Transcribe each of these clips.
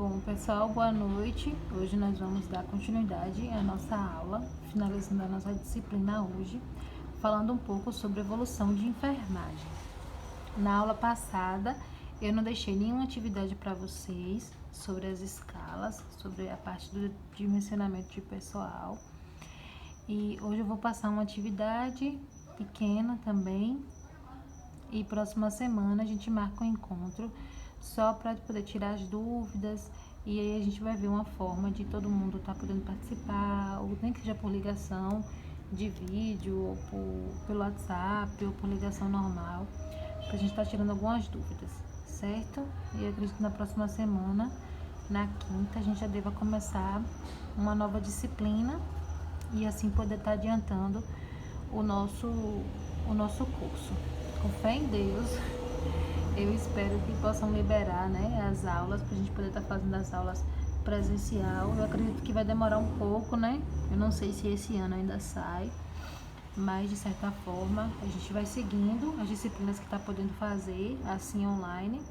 Bom, pessoal, boa noite. Hoje nós vamos dar continuidade à nossa aula, finalizando a nossa disciplina hoje, falando um pouco sobre evolução de enfermagem. Na aula passada, eu não deixei nenhuma atividade para vocês sobre as escalas, sobre a parte do dimensionamento de pessoal. E hoje eu vou passar uma atividade pequena também. E próxima semana a gente marca um encontro só para poder tirar as dúvidas, e aí a gente vai ver uma forma de todo mundo estar podendo participar, ou nem que seja por ligação de vídeo, ou pelo WhatsApp, ou por ligação normal, para a gente estar tirando algumas dúvidas, certo? E eu acredito que na próxima semana, na quinta, a gente já deva começar uma nova disciplina e assim poder estar adiantando o nosso curso. Com fé em Deus, eu espero que possam liberar, né, as aulas, para a gente poder estar fazendo as aulas presencial. Eu acredito que vai demorar um pouco, né? Eu não sei se esse ano ainda sai, mas de certa forma a gente vai seguindo as disciplinas que está podendo fazer assim online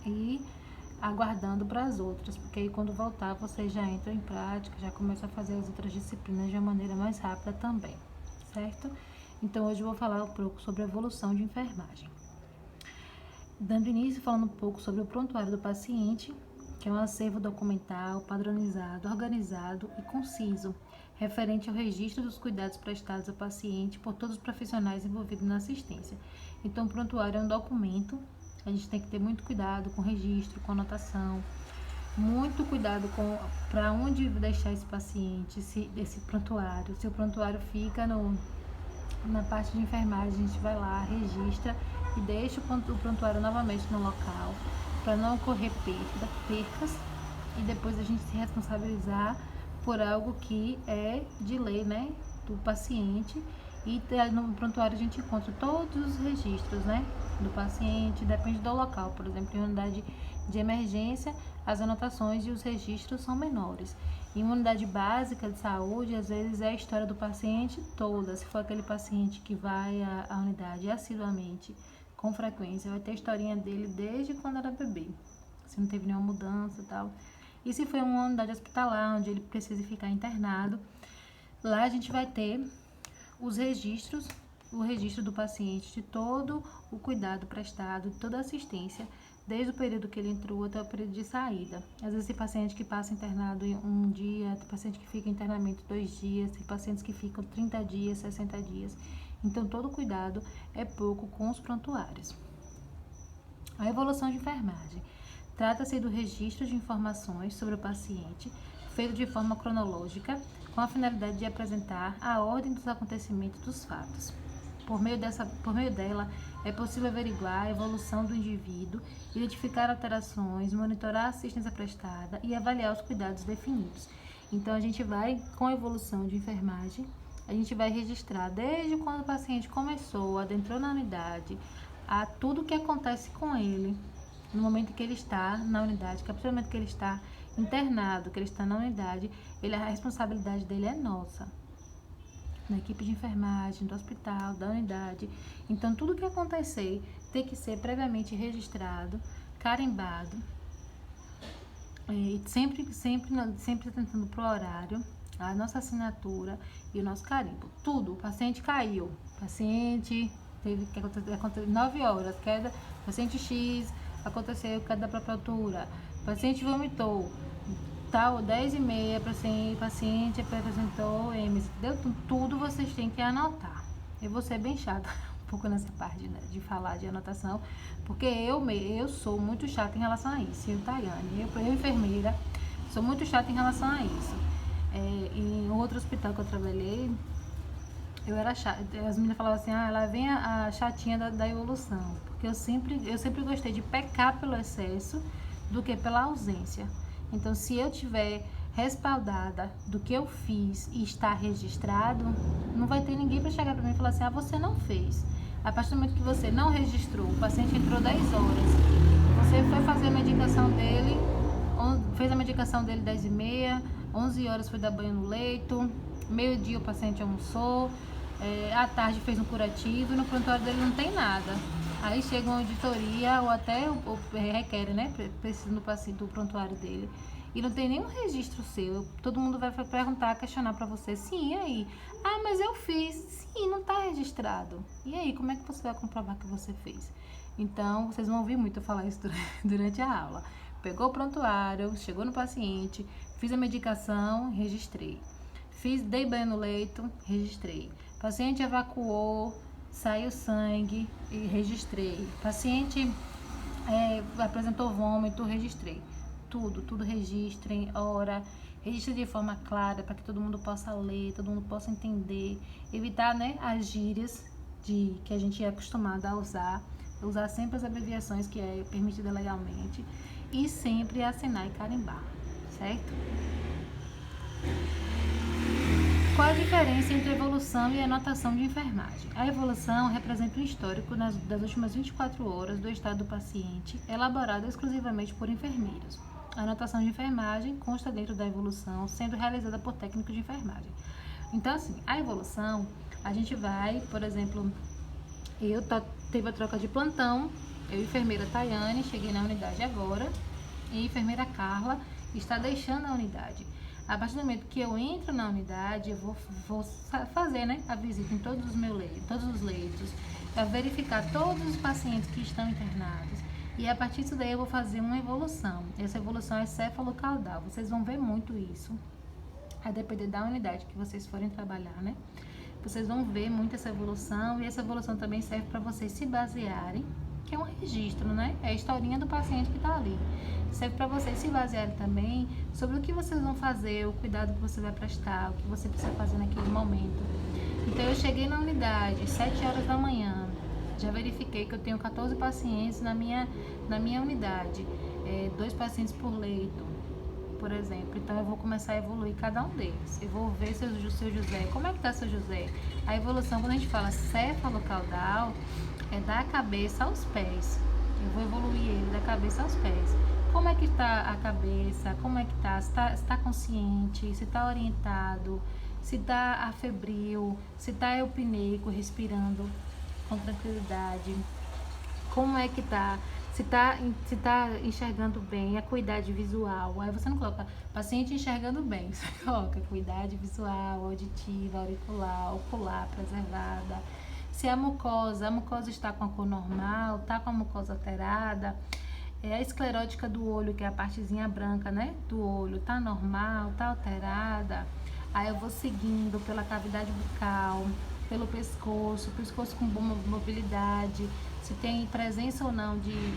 e aguardando para as outras, porque aí quando voltar vocês já entram em prática, já começam a fazer as outras disciplinas de uma maneira mais rápida também, certo? Então hoje eu vou falar um pouco sobre a evolução de enfermagem. Dando início, falando um pouco sobre o prontuário do paciente, que é um acervo documental, padronizado, organizado e conciso, referente ao registro dos cuidados prestados ao paciente por todos os profissionais envolvidos na assistência. Então, o prontuário é um documento, a gente tem que ter muito cuidado com o registro, com a anotação, muito cuidado com para onde deixar esse paciente, esse prontuário. Se o prontuário fica na parte de enfermagem, a gente vai lá, registra e deixa o prontuário novamente no local, para não ocorrer percas e depois a gente se responsabilizar por algo que é de lei, né, do paciente. E no prontuário a gente encontra todos os registros, né, do paciente, depende do local. Por exemplo, em unidade de emergência, as anotações e os registros são menores. Em uma unidade básica de saúde, às vezes é a história do paciente toda. Se for aquele paciente que vai à unidade assiduamente, com frequência, vai ter a historinha dele desde quando era bebê, se não teve nenhuma mudança e tal. E se for uma unidade hospitalar, onde ele precisa ficar internado, lá a gente vai ter os registros, o registro do paciente, de todo o cuidado prestado, de toda a assistência, desde o período que ele entrou até o período de saída. Às vezes tem paciente que passa internado em um dia, tem paciente que fica em internamento 2 dias, tem pacientes que ficam 30 dias, 60 dias. Então, todo cuidado é pouco com os prontuários. A evolução de enfermagem. Trata-se do registro de informações sobre o paciente, feito de forma cronológica, com a finalidade de apresentar a ordem dos acontecimentos dos fatos. Por meio dela, é possível averiguar a evolução do indivíduo, identificar alterações, monitorar a assistência prestada e avaliar os cuidados definidos. Então, a gente vai, com a evolução de enfermagem, a gente vai registrar desde quando o paciente começou, adentrou na unidade, a tudo o que acontece com ele no momento que ele está na unidade, que a partir do momento que ele está internado, que ele está na unidade, a responsabilidade dele é nossa, na equipe de enfermagem, do hospital, da unidade. Então, tudo que acontecer tem que ser previamente registrado, carimbado, e sempre tentando pro horário, a nossa assinatura e o nosso carimbo. Tudo, o paciente caiu, o paciente teve que acontecer 9 horas, queda, paciente X, aconteceu queda da própria altura, paciente vomitou, tal, 10h30, paciente apresentou EMS, deu tudo, vocês têm que anotar. Eu vou ser bem chata um pouco nessa parte, né, de falar de anotação, porque eu sou muito chata em relação a isso. Eu, Tayane, eu enfermeira, sou muito chata em relação a isso. Em outro hospital que eu trabalhei, eu era chata, as meninas falavam assim, ela vem a chatinha da evolução, porque eu sempre gostei de pecar pelo excesso do que pela ausência. Então, se eu tiver respaldada do que eu fiz e está registrado, não vai ter ninguém para chegar para mim e falar assim, você não fez. A partir do momento que você não registrou, o paciente entrou 10 horas, você foi fazer a medicação dele, fez a medicação dele 10h30, 11 horas foi dar banho no leito, meio-dia o paciente almoçou, à tarde fez um curativo e no prontuário dele não tem nada. Aí chega uma auditoria ou até requer, né? Precisa do paciente, do prontuário dele. E não tem nenhum registro seu. Todo mundo vai perguntar, questionar pra você. Sim, e aí? Ah, mas eu fiz. Sim, não tá registrado. E aí, como é que você vai comprovar que você fez? Então, vocês vão ouvir muito eu falar isso durante a aula. Pegou o prontuário, chegou no paciente, fiz a medicação, registrei. Dei banho no leito, registrei. Paciente evacuou, saiu sangue e registrei. Paciente apresentou vômito, registrei. Tudo registrem, hora, registre de forma clara para que todo mundo possa ler, todo mundo possa entender, evitar, né, as gírias que a gente é acostumado a usar sempre as abreviações que é permitida legalmente e sempre assinar e carimbar, certo? Qual a diferença entre evolução e anotação de enfermagem? A evolução representa o histórico das últimas 24 horas do estado do paciente, elaborado exclusivamente por enfermeiros. A anotação de enfermagem consta dentro da evolução, sendo realizada por técnicos de enfermagem. Então, assim, a evolução, a gente vai, por exemplo, teve a troca de plantão, eu e a enfermeira Tayane, cheguei na unidade agora, e a enfermeira Carla está deixando a unidade. A partir do momento que eu entro na unidade, eu vou fazer, né, a visita em todos os leitos, para verificar todos os pacientes que estão internados. E a partir disso daí eu vou fazer uma evolução. Essa evolução é céfalo-caudal. Vocês vão ver muito isso, a depender da unidade que vocês forem trabalhar, né? Vocês vão ver muito essa evolução, e essa evolução também serve para vocês se basearem, que é um registro, né? É a historinha do paciente que está ali. Serve para vocês se basearem também sobre o que vocês vão fazer, o cuidado que você vai prestar, o que você precisa fazer naquele momento. Então, eu cheguei na unidade, 7 horas da manhã, já verifiquei que eu tenho 14 pacientes na minha unidade, 2 pacientes por leito, por exemplo. Então, eu vou começar a evoluir cada um deles. Eu vou ver seu José, como é que está seu José? A evolução, quando a gente fala céfalo-caudal, é da cabeça aos pés. Eu vou evoluir ele da cabeça aos pés. Como é que está a cabeça? Como é que está? Se está consciente? Se está orientado? Se está afebril? Se está eupneico, respirando com tranquilidade? Como é que está? Se está enxergando bem, a acuidade visual. Aí você não coloca paciente enxergando bem, você coloca acuidade visual, auditiva, auricular, ocular preservada. Se a mucosa está com a cor normal, está com a mucosa alterada, a esclerótica do olho, que é a partezinha branca, né, do olho, está normal, está alterada. Aí eu vou seguindo pela cavidade bucal, pelo pescoço com boa mobilidade, se tem presença ou não de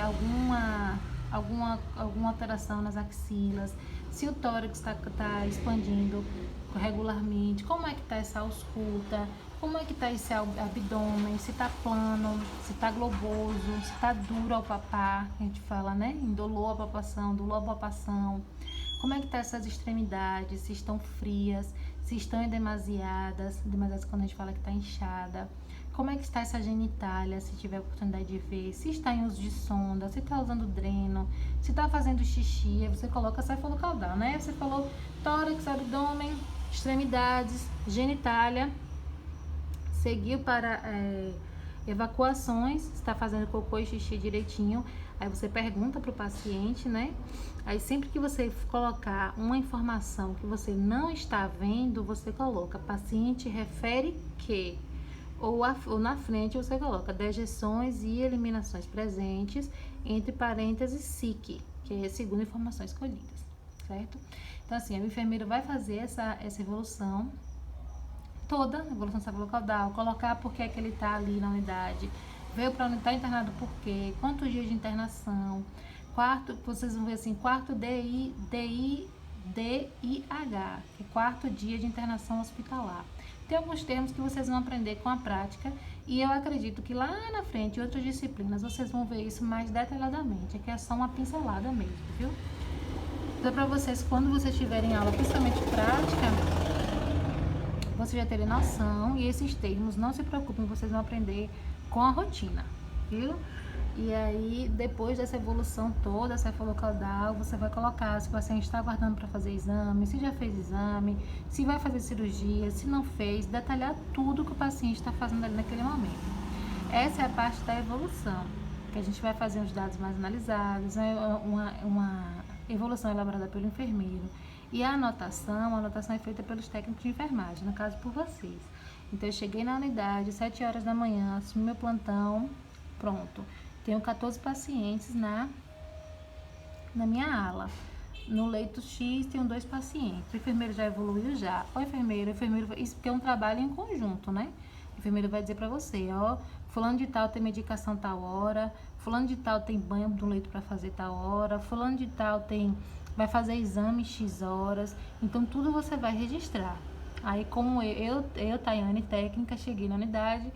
alguma alteração nas axilas, se o tórax está expandindo regularmente, como é que está essa ausculta, como é que está esse abdômen, se está plano, se está globoso, se está duro ao papar, a gente fala, né, indolor à palpação, dolor à palpação, como é que está essas extremidades, se estão frias, se estão demasiadas quando a gente fala que está inchada, como é que está essa genitália, se tiver oportunidade de ver, se está em uso de sonda, se está usando dreno, se está fazendo xixi, aí você coloca céfalo-caudal, né? Você falou tórax, abdômen, extremidades, genitália, seguiu para evacuações, está fazendo cocô e xixi direitinho, aí você pergunta para o paciente, né? Aí sempre que você colocar uma informação que você não está vendo, você coloca paciente refere que, ou na frente você coloca dejeções e eliminações presentes, entre parênteses SIC, que é segundo informações colhidas, certo? Então assim, o enfermeiro vai fazer essa evolução toda, a evolução céfalo-caudal, colocar por que é que ele está ali na unidade, veio para onde está internado por quê, quantos dias de internação, vocês vão ver assim, quarto DIH, que é quarto dia de internação hospitalar. Tem alguns termos que vocês vão aprender com a prática e eu acredito que lá na frente, em outras disciplinas, vocês vão ver isso mais detalhadamente, que é só uma pincelada mesmo, viu? Então, para vocês, quando vocês tiverem aula, principalmente prática, vocês já terem noção, e esses termos, não se preocupem, vocês vão aprender com a rotina, viu? E aí, depois dessa evolução toda, céfalo-caudal, você vai colocar se o paciente está aguardando para fazer exame, se já fez exame, se vai fazer cirurgia, se não fez, detalhar tudo que o paciente está fazendo ali naquele momento. Essa é a parte da evolução, que a gente vai fazer os dados mais analisados, né? Uma evolução elaborada pelo enfermeiro. E a anotação é feita pelos técnicos de enfermagem, no caso por vocês. Então eu cheguei na unidade, 7 horas da manhã, assumi meu plantão, pronto. Tenho 14 pacientes na minha ala. No leito X tenho 2 pacientes. O enfermeiro já evoluiu já. O enfermeiro, isso porque é um trabalho em conjunto, né? O enfermeiro vai dizer pra você, ó, fulano de tal tem medicação tal hora, fulano de tal tem banho do leito para fazer tal hora, fulano de tal vai fazer exame X horas. Então tudo você vai registrar. Aí como eu Tayane, técnica, cheguei na unidade,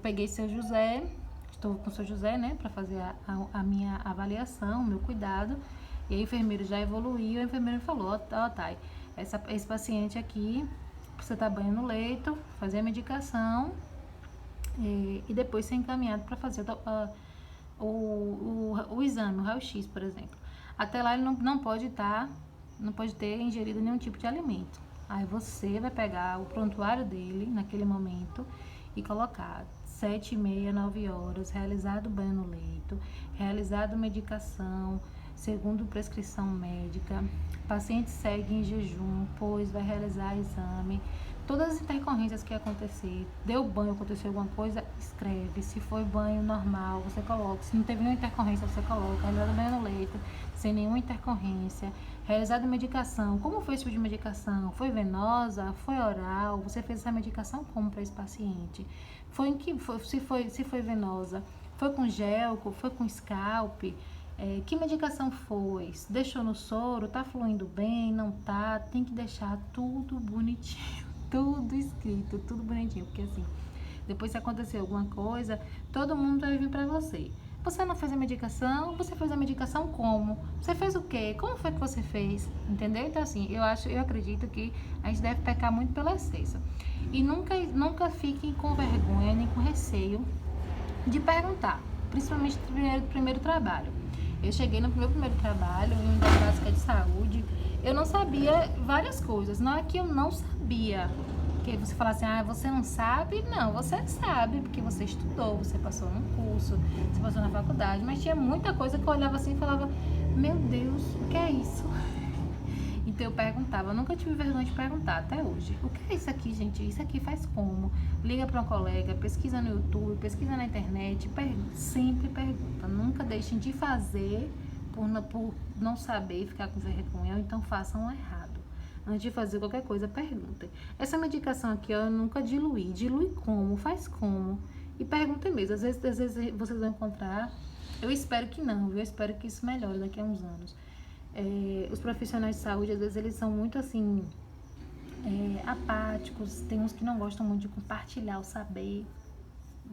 peguei seu José, estou com o seu José, né, para fazer a minha avaliação, o meu cuidado. E aí o enfermeiro já evoluiu, o enfermeiro falou, ó, Thay, esse paciente aqui precisa estar banho no leito, fazer a medicação e depois ser encaminhado para fazer o exame, o raio-x, por exemplo. Até lá ele não pode ter ingerido nenhum tipo de alimento. Aí você vai pegar o prontuário dele naquele momento e colocar 7h30, 9 horas, realizado banho no leito, realizado medicação, segundo prescrição médica, paciente segue em jejum, pois vai realizar exame, todas as intercorrências que acontecer, deu banho, aconteceu alguma coisa, escreve, se foi banho normal, você coloca, se não teve nenhuma intercorrência, você coloca, realizado banho no leito, sem nenhuma intercorrência, realizada medicação, como foi esse tipo de medicação, foi venosa, foi oral, você fez essa medicação como para esse paciente, se foi venosa, foi com gel, foi com scalp, que medicação foi? Deixou no soro? Tá fluindo bem? Não tá? Tem que deixar tudo bonitinho, tudo escrito, tudo bonitinho, porque assim, depois se acontecer alguma coisa, todo mundo vai vir pra você. Você não fez a medicação? Você fez a medicação como? Você fez o quê? Como foi que você fez? Entendeu? Então assim, eu acredito que a gente deve pecar muito pela excesso. E nunca fiquem com vergonha nem com receio de perguntar, principalmente no primeiro trabalho. Eu cheguei no meu primeiro trabalho, em unidade básica de saúde, eu não sabia várias coisas. Não é que eu não sabia, que você fala assim, você não sabe? Não, você sabe, porque você estudou, você passou num curso, você passou na faculdade, mas tinha muita coisa que eu olhava assim e falava, meu Deus, o que é isso? Então eu perguntava, eu nunca tive vergonha de perguntar, até hoje. O que é isso aqui, gente? Isso aqui faz como? Liga para um colega, pesquisa no YouTube, pesquisa na internet, sempre pergunta. Nunca deixem de fazer por não saber e ficar com vergonha, ou então façam errado. Antes de fazer qualquer coisa, perguntem. Essa medicação aqui, eu nunca diluí. Dilui como? Faz como? E perguntem mesmo. Às vezes vocês vão encontrar... Eu espero que não, viu? Eu espero que isso melhore daqui a uns anos. Os profissionais de saúde, às vezes, eles são muito, assim, apáticos. Tem uns que não gostam muito de compartilhar o saber.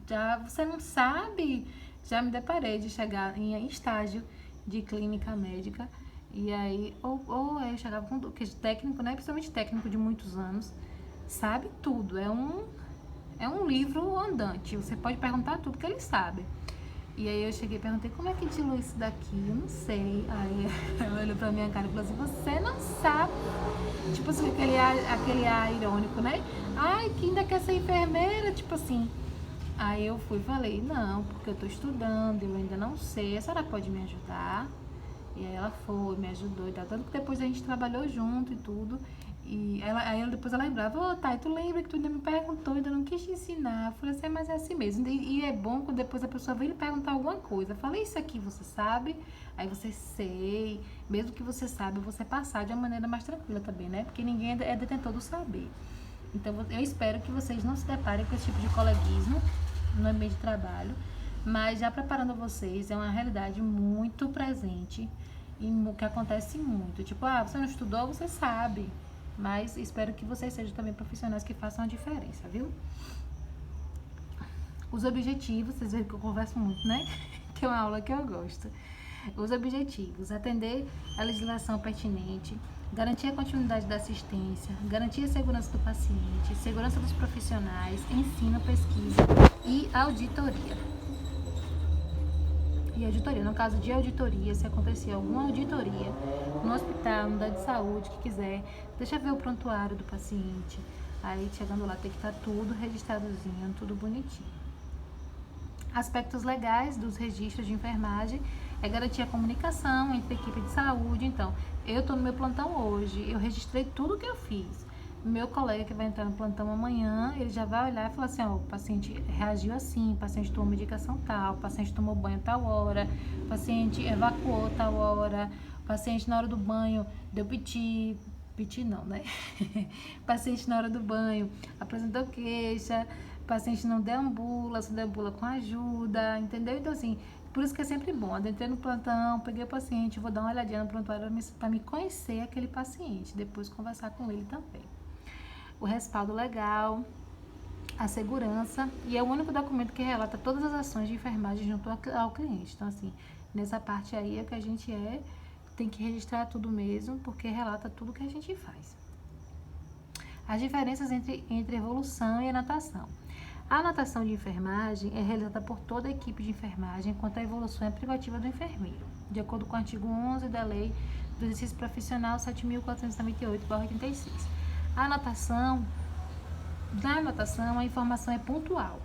Já você não sabe, já me deparei de chegar em estágio de clínica médica. E aí, ou eu chegava com técnico, né? Principalmente técnico de muitos anos, sabe tudo. É um livro andante. Você pode perguntar tudo que ele sabe. E aí eu cheguei e perguntei, como é que dilui isso daqui? Eu não sei. Aí ela olhou pra minha cara e falou assim, você não sabe? Tipo assim, aquele ar irônico, né? Ai, que ainda quer ser enfermeira? Tipo assim. Aí eu fui e falei, não, porque eu tô estudando, eu ainda não sei. A senhora pode me ajudar? E aí ela foi, me ajudou e tal. Tanto que depois a gente trabalhou junto e tudo. E depois ela lembrava, Thay, tu lembra que tu ainda me perguntou, ainda não quis te ensinar. Eu falei assim, mas é assim mesmo. E é bom quando depois a pessoa vem lhe perguntar alguma coisa. Eu falei, isso aqui você sabe? Aí você sei. Mesmo que você sabe, você passar de uma maneira mais tranquila também, né? Porque ninguém é detentor do saber. Então eu espero que vocês não se deparem com esse tipo de coleguismo no ambiente de trabalho. Mas já preparando vocês, é uma realidade muito presente e que acontece muito. Tipo, você não estudou, você sabe. Mas espero que vocês sejam também profissionais que façam a diferença, viu? Os objetivos, vocês veem que eu converso muito, né? Que é uma aula que eu gosto. Os objetivos: atender a legislação pertinente, garantir a continuidade da assistência, garantir a segurança do paciente, segurança dos profissionais, ensino, pesquisa e auditoria. E auditoria, no caso de auditoria, se acontecer alguma auditoria no hospital, no unidade de saúde, que quiser, deixa ver o prontuário do paciente. Aí, chegando lá, tem que estar tudo registradozinho, tudo bonitinho. Aspectos legais dos registros de enfermagem é garantir a comunicação entre a equipe de saúde. Então, eu estou no meu plantão hoje, eu registrei tudo que eu fiz. Meu colega que vai entrar no plantão amanhã, ele já vai olhar e falar assim, ó, o paciente reagiu assim, o paciente tomou medicação tal, o paciente tomou banho tal hora, o paciente evacuou tal hora, o paciente na hora do banho deu piti não, né? O paciente na hora do banho apresentou queixa, o paciente não deambula, se deambula com ajuda, entendeu? Então, assim, por isso que é sempre bom. Eu entrei no plantão, peguei o paciente, vou dar uma olhadinha no prontuário para me conhecer aquele paciente, depois conversar com ele também. O respaldo legal, a segurança, e é o único documento que relata todas as ações de enfermagem junto ao cliente. Então, assim, nessa parte aí é que a gente tem que registrar tudo mesmo, porque relata tudo que a gente faz. As diferenças entre evolução e anotação. A anotação de enfermagem é realizada por toda a equipe de enfermagem, enquanto a evolução é privativa do enfermeiro, de acordo com o artigo 11 da Lei do Exercício Profissional 7.498/86. Na anotação, a informação é pontual.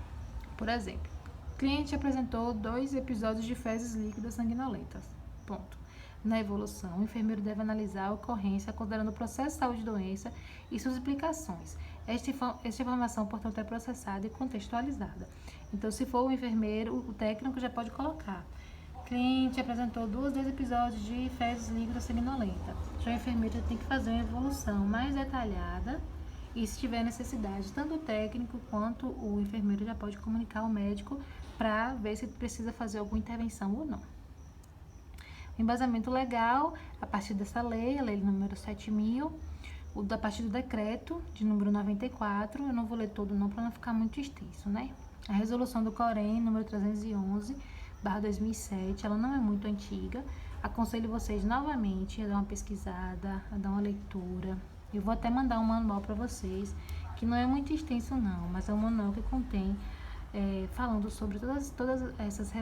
Por exemplo, o cliente apresentou 2 episódios de fezes líquidas sanguinolentas. Ponto. Na evolução, o enfermeiro deve analisar a ocorrência considerando o processo de saúde e doença e suas implicações. Esta informação, portanto, é processada e contextualizada. Então, se for o enfermeiro, o técnico já pode colocar. O cliente apresentou 2 episódios de fezes líquidas sanguinolentas. Já o enfermeiro tem que fazer uma evolução mais detalhada e, se tiver necessidade, tanto o técnico quanto o enfermeiro já pode comunicar ao médico para ver se precisa fazer alguma intervenção ou não. O embasamento legal, a partir dessa lei, a lei número 7.000, a partir do decreto de número 94, eu não vou ler todo não para não ficar muito extenso, né? A resolução do COREN, número 311/2007, ela não é muito antiga. Aconselho vocês novamente a dar uma pesquisada, a dar uma leitura. Eu vou até mandar um manual para vocês, que não é muito extenso não, mas é um manual que contém falando sobre todas essas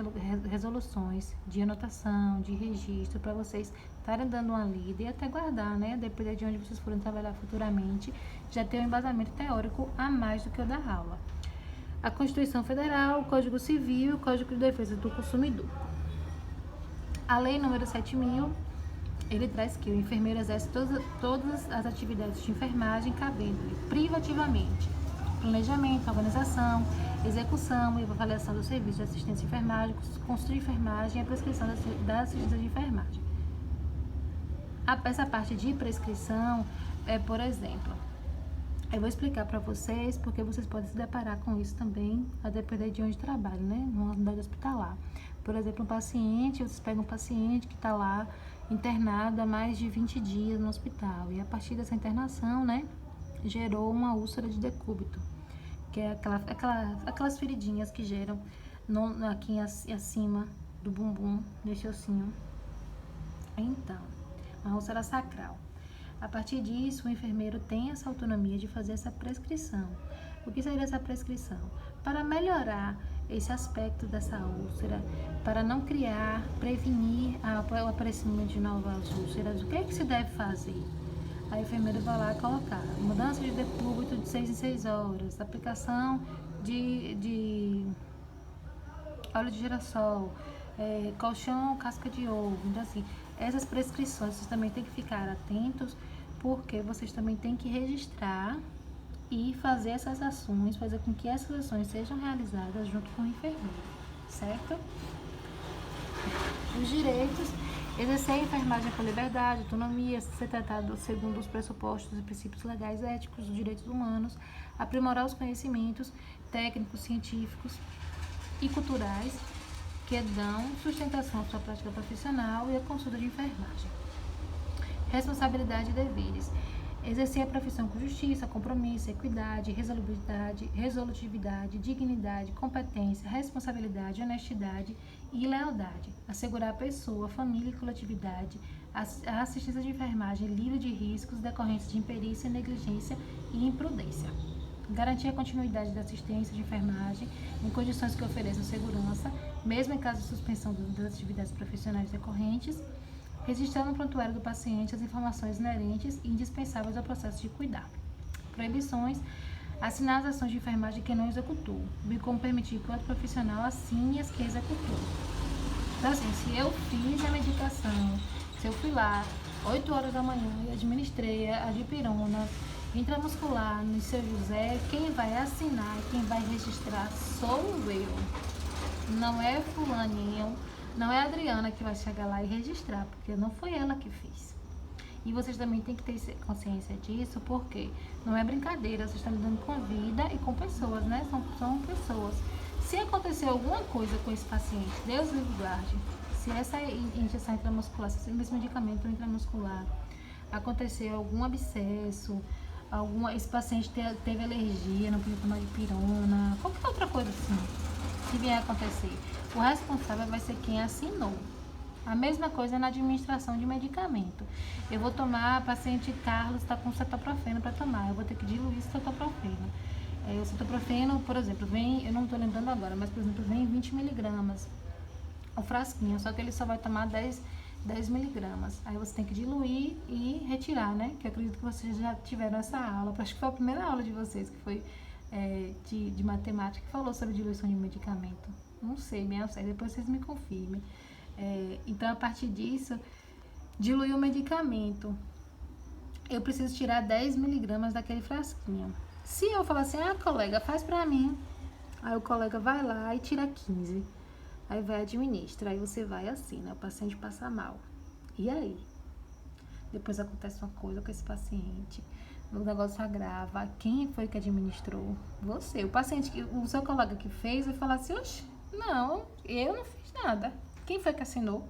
resoluções de anotação, de registro, para vocês estarem dando uma lida e até guardar, né? Dependendo de onde vocês forem trabalhar futuramente, já ter um embasamento teórico a mais do que o da aula. A Constituição Federal, o Código Civil e o Código de Defesa do Consumidor. A Lei número 7.000, ele traz que o enfermeiro exerce todas as atividades de enfermagem cabendo-lhe privativamente planejamento, organização, execução e avaliação do serviço de assistência de enfermagem, consulta de enfermagem e a prescrição da assistência de enfermagem. Essa parte de prescrição por exemplo, eu vou explicar para vocês, porque vocês podem se deparar com isso também, a depender de onde trabalham, né? Numa unidade hospitalar. Por exemplo, vocês pegam um paciente que está lá internado há mais de 20 dias no hospital, e a partir dessa internação, né, gerou uma úlcera de decúbito, que é aquelas feridinhas que geram aqui acima do bumbum, nesse ossinho. Então, uma úlcera sacral. A partir disso, o enfermeiro tem essa autonomia de fazer essa prescrição. O que seria essa prescrição? Para melhorar esse aspecto dessa úlcera, para não prevenir o aparecimento de novas úlceras, o que é que se deve fazer? A enfermeira vai lá colocar mudança de decúbito de 6 em 6 horas, aplicação de óleo de girassol, colchão, casca de ovo. Então, assim, essas prescrições vocês também têm que ficar atentos, porque vocês também têm que registrar e fazer essas ações, fazer com que essas ações sejam realizadas junto com o enfermeiro, certo? Os direitos: exercer a enfermagem com liberdade, autonomia, ser tratado segundo os pressupostos e princípios legais, éticos, dos direitos humanos, aprimorar os conhecimentos técnicos, científicos e culturais que dão sustentação à sua prática profissional e à consulta de enfermagem. Responsabilidade e deveres: exercer a profissão com justiça, compromisso, equidade, resolutividade, dignidade, competência, responsabilidade, honestidade e lealdade. Assegurar a pessoa, família e coletividade a assistência de enfermagem livre de riscos decorrentes de imperícia, negligência e imprudência. Garantir a continuidade da assistência de enfermagem em condições que ofereçam segurança, mesmo em caso de suspensão das atividades profissionais decorrentes. Registrar no prontuário do paciente as informações inerentes e indispensáveis ao processo de cuidado. Proibições: Assinar as ações de enfermagem que não executou, bem como permitir que outro profissional assine as que executou. Então, assim, se eu fiz a medicação, se eu fui lá 8 horas da manhã e administrei a dipirona intramuscular no seu José, quem vai assinar e quem vai registrar sou eu. Não é fulaninho, não é a Adriana que vai chegar lá e registrar, porque não foi ela que fez. E vocês também têm que ter consciência disso, porque não é brincadeira, vocês estão lidando com a vida e com pessoas, né? São pessoas. Se acontecer alguma coisa com esse paciente, Deus livre guarde, se essa injeção intramuscular, se esse medicamento intramuscular acontecer algum abscesso, esse paciente teve alergia, não podia tomar dipirona, qualquer outra coisa assim, que vier a acontecer, o responsável vai ser quem assinou. A mesma coisa na administração de medicamento. Eu vou tomar, paciente Carlos está com cetoprofeno para tomar, eu vou ter que diluir esse cetoprofeno. O cetoprofeno, por exemplo, vem, eu não estou lembrando agora, mas por exemplo, vem 20 miligramas o frasquinho, só que ele só vai tomar 10 miligramas. Aí você tem que diluir e retirar, né? Que eu acredito que vocês já tiveram essa aula, acho que foi a primeira aula de vocês, que foi de matemática, que falou sobre diluição de medicamento. Não sei, depois vocês me confirmem. Então, a partir disso, diluir o medicamento. Eu preciso tirar 10 miligramas daquele frasquinho. Se eu falar assim, colega, faz pra mim. Aí o colega vai lá e tira 15. Aí vai administrar, aí você vai assim, né? O paciente passa mal. E aí? Depois acontece uma coisa com esse paciente, o negócio agrava. Quem foi que administrou? Você. O paciente, o seu colega que fez, vai falar assim, oxe, não, eu não fiz nada. Quem foi que assinou?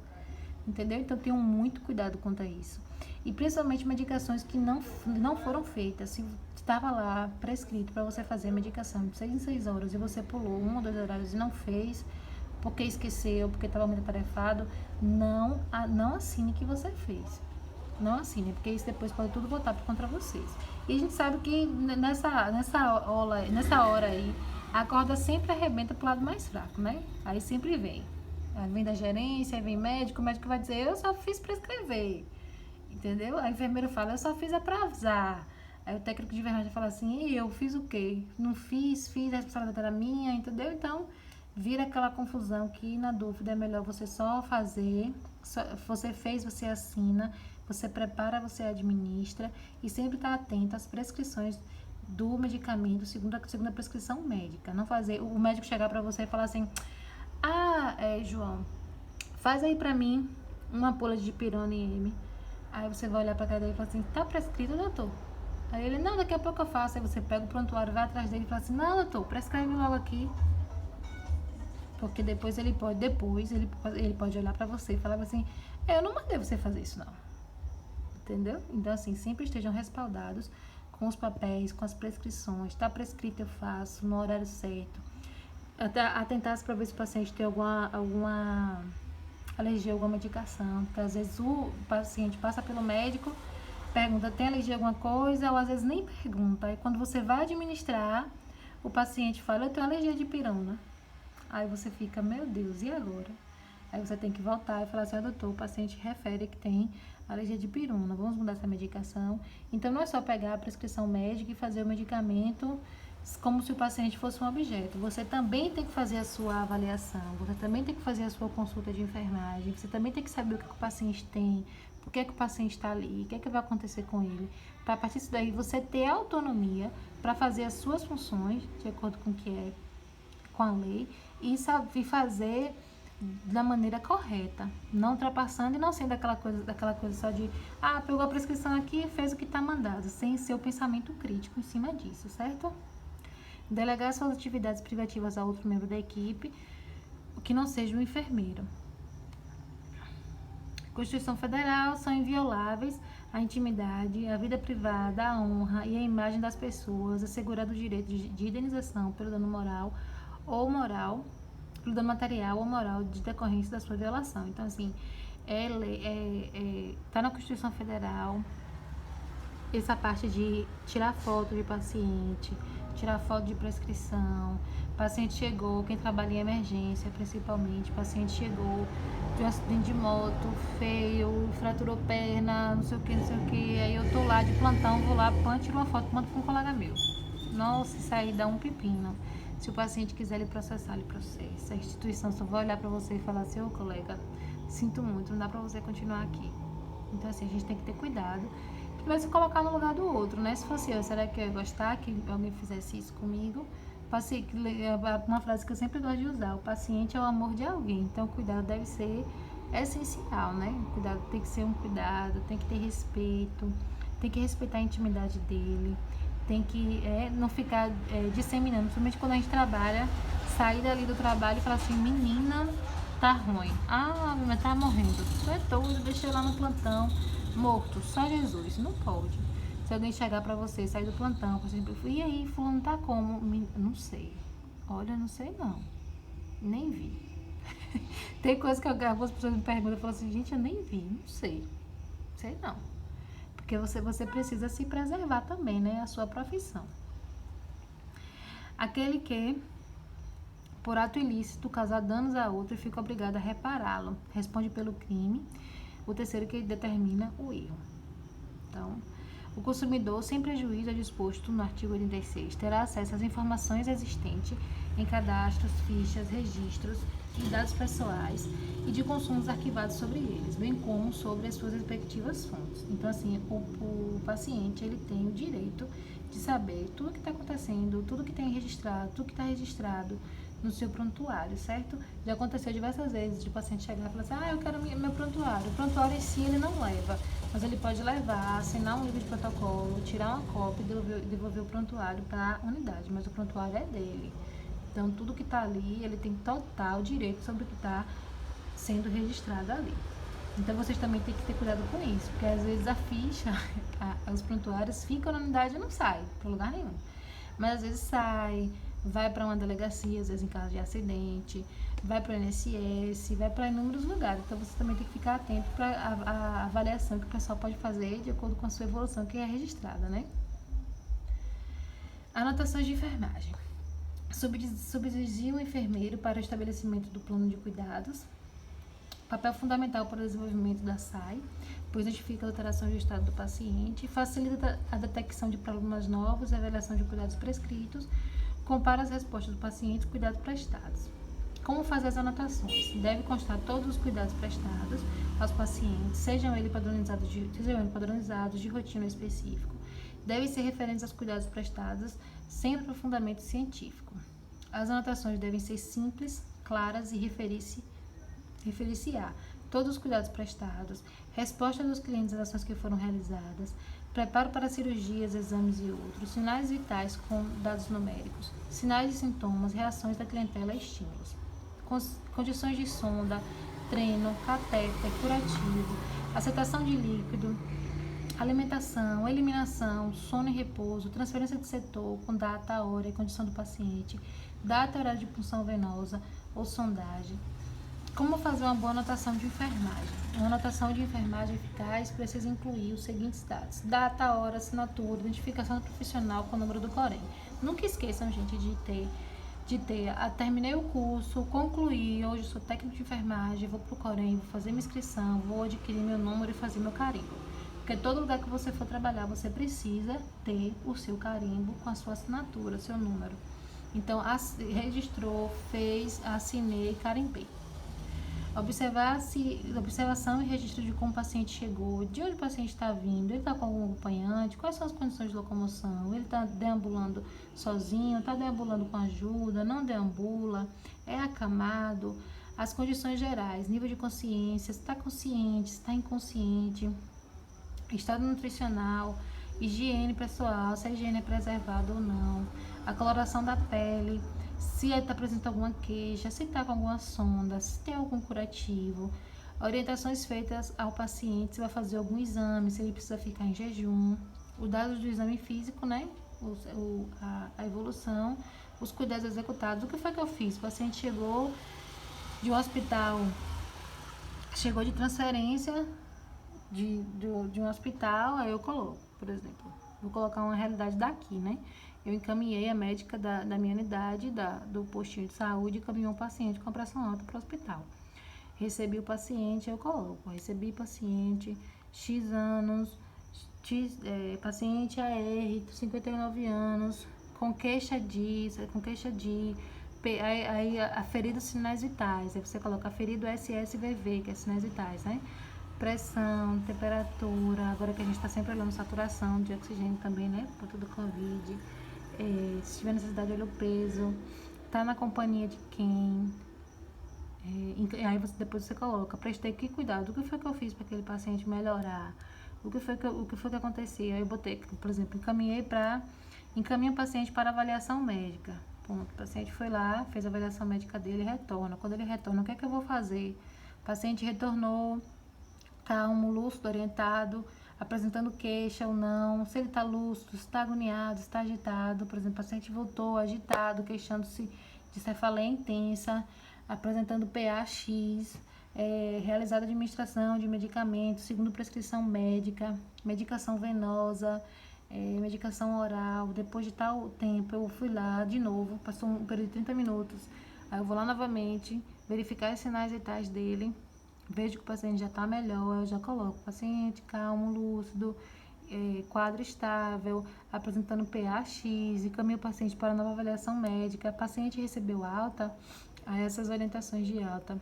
Entendeu? Então tenham muito cuidado quanto a isso. E principalmente medicações que não foram feitas. Se estava lá prescrito para você fazer a medicação de 6 em 6 horas e você pulou 1 ou 2 horários e não fez, porque esqueceu, porque estava muito atarefado, não assine que você fez. Não assine, porque isso depois pode tudo voltar contra vocês. E a gente sabe que nessa hora aí, a corda sempre arrebenta pro lado mais fraco, né? Aí sempre vem. Aí vem da gerência, aí vem médico, o médico vai dizer, eu só fiz prescrever. Entendeu? A enfermeira fala, eu só fiz é pra avisar. Aí o técnico de enfermagem fala assim, e eu fiz o quê? Não fiz, a responsabilidade era minha, entendeu? Então, vira aquela confusão que, na dúvida, é melhor você só fazer, você fez, você assina, você prepara, você administra e sempre estar atento às prescrições do medicamento segundo a prescrição médica. Não fazer o médico chegar para você e falar assim, João, faz aí pra mim uma ampola de dipirona IM. Aí você vai olhar pra cara dele e fala assim, tá prescrito, doutor? Aí ele, não, daqui a pouco eu faço. Aí você pega o prontuário, vai atrás dele e fala assim, não, doutor, prescreve logo aqui. Porque depois ele pode olhar pra você e falar assim, eu não mandei você fazer isso não. Entendeu? Então assim, sempre estejam respaldados com os papéis, com as prescrições. Tá prescrito, eu faço no horário certo. Atentar para ver se o paciente tem alguma alergia a alguma medicação, porque às vezes o paciente passa pelo médico, pergunta, tem alergia a alguma coisa, ou às vezes nem pergunta. Aí quando você vai administrar, o paciente fala, eu tenho alergia de pirona. Aí você fica, meu Deus, e agora? Aí você tem que voltar e falar assim, doutor, o paciente refere que tem alergia de pirona, vamos mudar essa medicação. Então não é só pegar a prescrição médica e fazer o medicamento como se o paciente fosse um objeto. Você também tem que fazer a sua avaliação, você também tem que fazer a sua consulta de enfermagem, você também tem que saber o que o paciente tem, por que o paciente está ali, o que vai acontecer com ele, para a partir disso daí você ter autonomia para fazer as suas funções, de acordo com o que é com a lei, e fazer da maneira correta, não ultrapassando e não sendo daquela coisa só de, pegou a prescrição aqui e fez o que está mandado, sem ser o pensamento crítico em cima disso, certo? Delegar suas atividades privativas a outro membro da equipe, que não seja o enfermeiro. Constituição Federal são invioláveis a intimidade, a vida privada, a honra e a imagem das pessoas, assegurado o direito de indenização pelo dano moral ou moral, pelo dano material ou moral de decorrência da sua violação. Então, assim, tá na Constituição Federal essa parte de tirar foto de paciente, tirar foto de prescrição, paciente chegou, quem trabalha em emergência principalmente, paciente chegou de um acidente de moto, feio, fraturou perna, não sei o que, aí eu tô lá de plantão, vou lá, tiro uma foto, mando pra um colega meu. Nossa, isso aí dá um pepino. Se o paciente quiser lhe processar, ele processa. A instituição só vai olhar para você e falar assim: ô colega, sinto muito, não dá para você continuar aqui. Então, assim, a gente tem que ter cuidado. Primeiro, se colocar no lugar do outro, né? Se fosse eu, será que eu ia gostar que alguém fizesse isso comigo? Uma frase que eu sempre gosto de usar: o paciente é o amor de alguém. Então, o cuidado deve ser essencial, né? O cuidado tem que ser um cuidado, tem que ter respeito, tem que respeitar a intimidade dele, tem que não ficar disseminando, principalmente quando a gente trabalha, sair dali do trabalho e falar assim: menina, tá ruim, mas tá morrendo, tu é doido, deixei lá no plantão, morto, só Jesus. Não pode. Se alguém chegar pra você, sair do plantão, por exemplo, e aí, fulano tá como? Não sei. Olha, não sei não. Nem vi. Tem coisa que algumas pessoas me perguntam, eu falo assim: gente, eu nem vi, não sei. Sei não. Porque você precisa se preservar também, né? A sua profissão. Aquele que, por ato ilícito, causar danos a outro e fica obrigado a repará-lo, responde pelo crime. O terceiro que determina o erro. Então, o consumidor, sem prejuízo ao disposto no artigo 86, terá acesso às informações existentes em cadastros, fichas, registros e dados pessoais e de consumos arquivados sobre eles, bem como sobre as suas respectivas fontes. Então, assim, o paciente, ele tem o direito de saber tudo o que está acontecendo, tudo que tem registrado, tudo que está registrado no seu prontuário, certo? Já aconteceu diversas vezes de o paciente chegar e falar assim: eu quero meu prontuário. O prontuário em si ele não leva, mas ele pode levar, assinar um livro de protocolo, tirar uma cópia e devolver o prontuário para a unidade, mas o prontuário é dele. Então, tudo que está ali, ele tem total direito sobre o que está sendo registrado ali. Então, vocês também têm que ter cuidado com isso, porque às vezes a ficha, os prontuários ficam na unidade e não saem para lugar nenhum. Mas às vezes sai, vai para uma delegacia, às vezes em caso de acidente, vai para o INSS, vai para inúmeros lugares. Então, você também tem que ficar atento para a avaliação que o pessoal pode fazer de acordo com a sua evolução que é registrada, né? Anotações de enfermagem. Subsidia o enfermeiro para o estabelecimento do plano de cuidados. Papel fundamental para o desenvolvimento da SAI, pois identifica alterações do estado do paciente, facilita a detecção de problemas novos e a avaliação de cuidados prescritos, compara as respostas do paciente e cuidados prestados. Como fazer as anotações? Deve constar todos os cuidados prestados aos pacientes, sejam eles padronizados de rotina específico. Devem ser referentes aos cuidados prestados, sem aprofundamento científico. As anotações devem ser simples, claras e referir-se a todos os cuidados prestados, resposta dos clientes às ações que foram realizadas, preparo para cirurgias, exames e outros, sinais vitais com dados numéricos, sinais e sintomas, reações da clientela e estímulos, condições de sonda, treino, catéter, curativo, aceitação de líquido, alimentação, eliminação, sono e repouso, transferência de setor com data, hora e condição do paciente, data e horário de punção venosa ou sondagem. Como fazer uma boa anotação de enfermagem? Uma anotação de enfermagem eficaz precisa incluir os seguintes dados: data, hora, assinatura, identificação do profissional com o número do Corém. Nunca esqueçam, gente, terminei o curso, concluí, hoje eu sou técnico de enfermagem, vou pro Corém, vou fazer minha inscrição, vou adquirir meu número e fazer meu carimbo. Porque todo lugar que você for trabalhar, você precisa ter o seu carimbo com a sua assinatura, seu número. Então, registrou, fez, assinei, carimbei. Observação e registro de como o paciente chegou, de onde o paciente está vindo, ele está com algum acompanhante, quais são as condições de locomoção, ele está deambulando sozinho, está deambulando com ajuda, não deambula, é acamado, as condições gerais, nível de consciência, se está consciente, se está inconsciente, estado nutricional, higiene pessoal, se a higiene é preservada ou não, a coloração da pele, se está apresentando alguma queixa, se está com alguma sonda, se tem algum curativo, orientações feitas ao paciente, se vai fazer algum exame, se ele precisa ficar em jejum, os dados do exame físico, né? A evolução, os cuidados executados. O que foi que eu fiz? O paciente chegou de um hospital, chegou de transferência de um hospital, aí eu coloco, por exemplo, vou colocar uma realidade daqui, né? Eu encaminhei a médica da minha unidade, do postinho de saúde, encaminhou um paciente com pressão alta para o hospital. Recebi o paciente, eu coloco, recebi paciente, X anos, paciente AR, 59 anos, com queixa de aí aferido sinais vitais, aí você coloca aferido SSVV, que é sinais vitais, né? Pressão, temperatura, agora que a gente está sempre olhando saturação de oxigênio também, né? Por conta do Covid. Se tiver necessidade, olha o peso, tá na companhia de quem. Aí depois você coloca, prestei que cuidado, o que foi que eu fiz para aquele paciente melhorar? O que foi que aconteceu? Aí eu botei, por exemplo, encaminho o paciente para avaliação médica. Ponto. O paciente foi lá, fez a avaliação médica dele e retorna. Quando ele retorna, o que é que eu vou fazer? O paciente retornou, calmo, lúcido, orientado, apresentando queixa ou não, se ele está lúcido, se está agoniado, se está agitado. Por exemplo, o paciente voltou agitado, queixando-se de cefaleia intensa, apresentando PAX, realizada administração de medicamentos segundo prescrição médica, medicação venosa, medicação oral. Depois de tal tempo eu fui lá de novo, passou um período de 30 minutos, aí eu vou lá novamente verificar os sinais vitais dele, vejo que o paciente já está melhor, eu já coloco paciente calmo, lúcido, quadro estável, apresentando PAX, e caminho o paciente para nova avaliação médica. Paciente recebeu alta, aí essas orientações de alta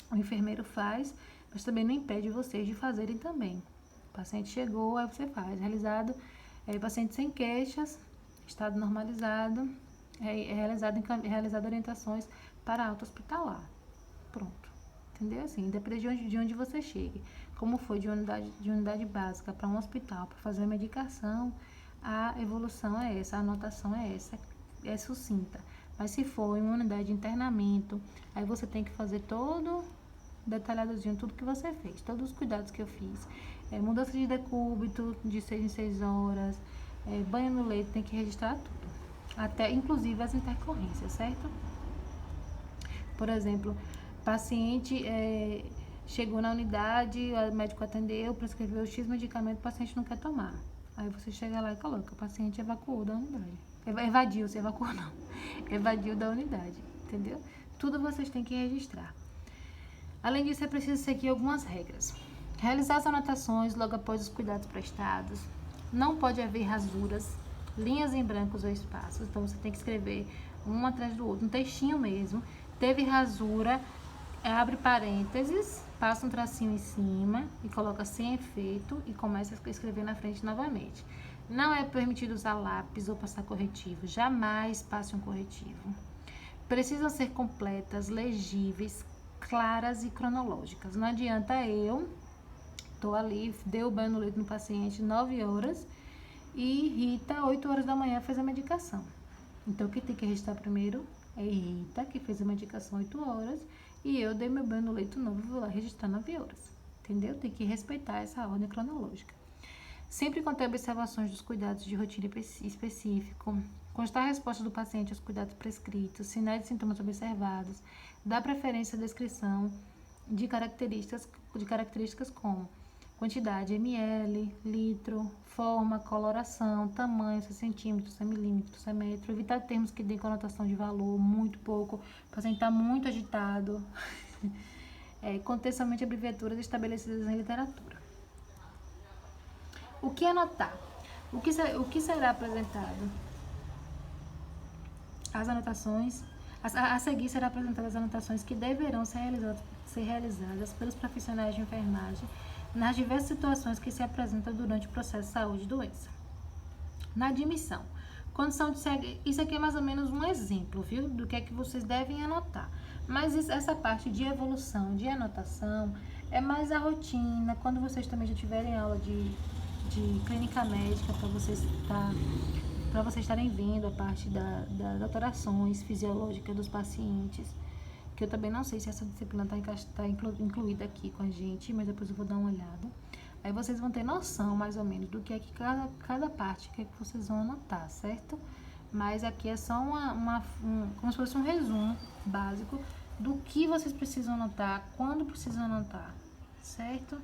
o enfermeiro faz, mas também não impede vocês de fazerem também. O paciente chegou, aí você faz. Realizado, paciente sem queixas, estado normalizado, realizado orientações para alta hospitalar. Pronto. Entendeu? Assim, independente de onde você chegue. Como foi de unidade básica para um hospital, para fazer a medicação, a evolução é essa, a anotação é essa, é sucinta. Mas se for em uma unidade de internamento, aí você tem que fazer todo detalhadozinho, tudo que você fez, todos os cuidados que eu fiz. Mudança de decúbito de 6 em 6 horas, banho no leito, tem que registrar tudo. Até, inclusive, as intercorrências, certo? Por exemplo, paciente chegou na unidade, o médico atendeu, prescreveu X medicamento, o paciente não quer tomar. Aí você chega lá e coloca, o paciente evacuou da unidade. Evadiu da unidade, entendeu? Tudo vocês têm que registrar. Além disso, é preciso seguir algumas regras. Realizar as anotações logo após os cuidados prestados. Não pode haver rasuras, linhas em brancos ou espaços. Então, você tem que escrever um atrás do outro, um textinho mesmo. Teve rasura, abre parênteses, passa um tracinho em cima e coloca sem efeito e começa a escrever na frente novamente. Não é permitido usar lápis ou passar corretivo. Jamais passe um corretivo. Precisam ser completas, legíveis, claras e cronológicas. Não adianta eu tô ali, deu o banho no leito no paciente 9 horas e Rita 8 horas da manhã fez a medicação. Então, quem tem que registrar primeiro é Rita, que fez a medicação 8 horas, e eu dei meu banho no leito novo e vou lá registrar 9 horas. Entendeu? Tem que respeitar essa ordem cronológica. Sempre contém observações dos cuidados de rotina específico, constar a resposta do paciente aos cuidados prescritos, sinais e sintomas observados, dar preferência à descrição de características como quantidade ml, litro, forma, coloração, tamanho, se centímetros, se milímetros, se metro, evitar termos que deem conotação de valor, muito pouco, o paciente está muito agitado, conter somente abreviaturas estabelecidas em literatura. O que anotar? O que será apresentado? As anotações. A seguir será apresentadas as anotações que deverão ser realizadas pelos profissionais de enfermagem nas diversas situações que se apresentam durante o processo de saúde e doença. Na admissão, condição de ser, isso aqui é mais ou menos um exemplo, viu, do que é que vocês devem anotar. Mas essa parte de evolução, de anotação, é mais a rotina, quando vocês também já tiverem aula de clínica médica, para vocês estarem vendo a parte das alterações fisiológicas dos pacientes, que eu também não sei se essa disciplina está incluída aqui com a gente, mas depois eu vou dar uma olhada. Aí vocês vão ter noção, mais ou menos, do que é que cada parte que vocês vão anotar, certo? Mas aqui é só como se fosse um resumo básico do que vocês precisam anotar, quando precisam anotar, certo?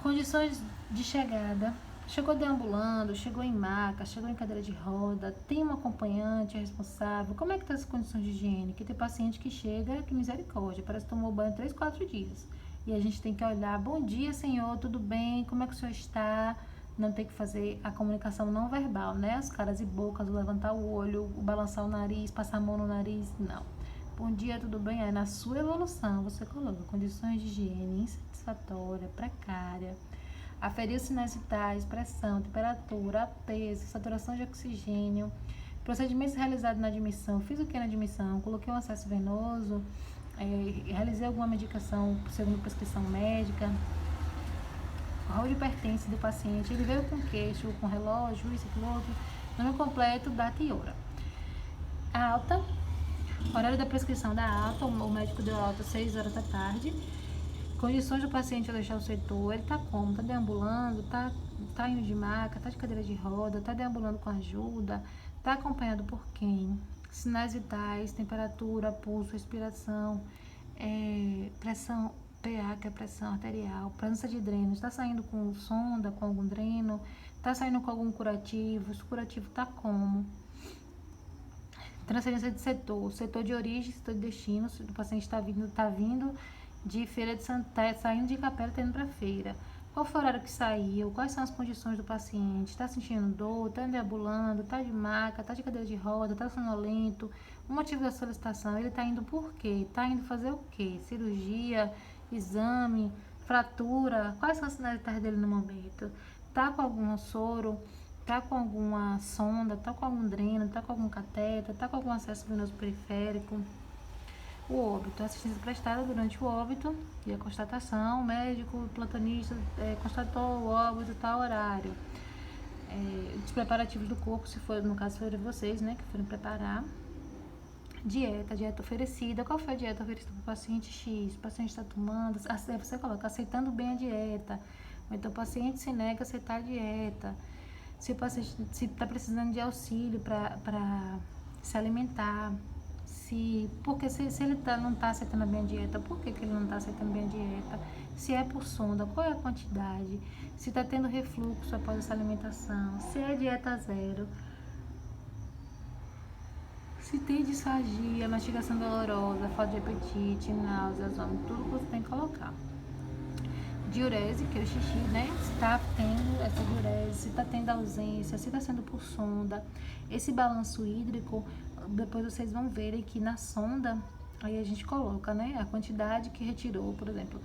Condições de chegada. Chegou deambulando, chegou em maca, chegou em cadeira de roda, tem um acompanhante responsável. Como é que tá as condições de higiene? Que tem paciente que chega, que misericórdia, parece que tomou banho 3, 4 dias. E a gente tem que olhar, bom dia, senhor, tudo bem? Como é que o senhor está? não ter que fazer a comunicação não verbal, né? As caras e bocas, o levantar o olho, o balançar o nariz, passar a mão no nariz, não. Bom dia, tudo bem? Aí na sua evolução você coloca condições de higiene insatisfatória, precária, aferir os sinais vitais, pressão, temperatura, peso, saturação de oxigênio, procedimentos realizados na admissão, fiz o que na admissão, coloquei um acesso venoso, realizei alguma medicação segundo prescrição médica, rol de pertence do paciente, ele veio com queixo, com relógio, isso, aquilo, outro, nome completo, data e hora. A alta, horário da prescrição da alta, o médico deu alta às 6 horas da tarde, condições do paciente a deixar o setor, ele tá como? Tá deambulando, tá indo de maca, tá de cadeira de roda, tá deambulando com ajuda, tá acompanhado por quem? Sinais vitais, temperatura, pulso, respiração, pressão, PA, que é pressão arterial, presença de dreno, está saindo com sonda, com algum dreno, está saindo com algum curativo, esse curativo está como? Transferência de setor de origem, setor de destino, se o paciente está vindo de Feira de Santana, saindo de Capela, está indo para feira. Qual foi o horário que saiu? Quais são as condições do paciente? Está sentindo dor? Está deambulando? Está de maca? Está de cadeira de roda? Está sonolento? O motivo da solicitação? Ele está indo por quê? Está indo fazer o quê? Cirurgia? Exame? Fratura? Quais são as sinais vitais dele no momento? Está com algum soro? Está com alguma sonda? Está com algum dreno? Está com algum cateter? Está com algum acesso venoso periférico? O óbito, assistência prestada durante o óbito e a constatação, o médico, o plantonista constatou o óbito, tal horário. Os preparativos do corpo, se for, no caso forem vocês, né, que forem preparar. Dieta oferecida. Qual foi a dieta oferecida para o paciente X? O paciente está tomando, você coloca aceitando bem a dieta. Ou então o paciente se nega a aceitar a dieta. Se o paciente está precisando de auxílio para se alimentar. Porque se ele não está aceitando bem a dieta, por que ele não está aceitando bem a dieta? Se é por sonda, qual é a quantidade? Se está tendo refluxo após essa alimentação? Se é dieta zero? Se tem disfagia, mastigação dolorosa, falta de apetite, náuseas, vômito, tudo que você tem que colocar. Diurese, que é o xixi, né? Se está tendo essa diurese, se está tendo ausência, se está sendo por sonda. Esse balanço hídrico, depois vocês vão verem que na sonda, aí a gente coloca, né? A quantidade que retirou, por exemplo,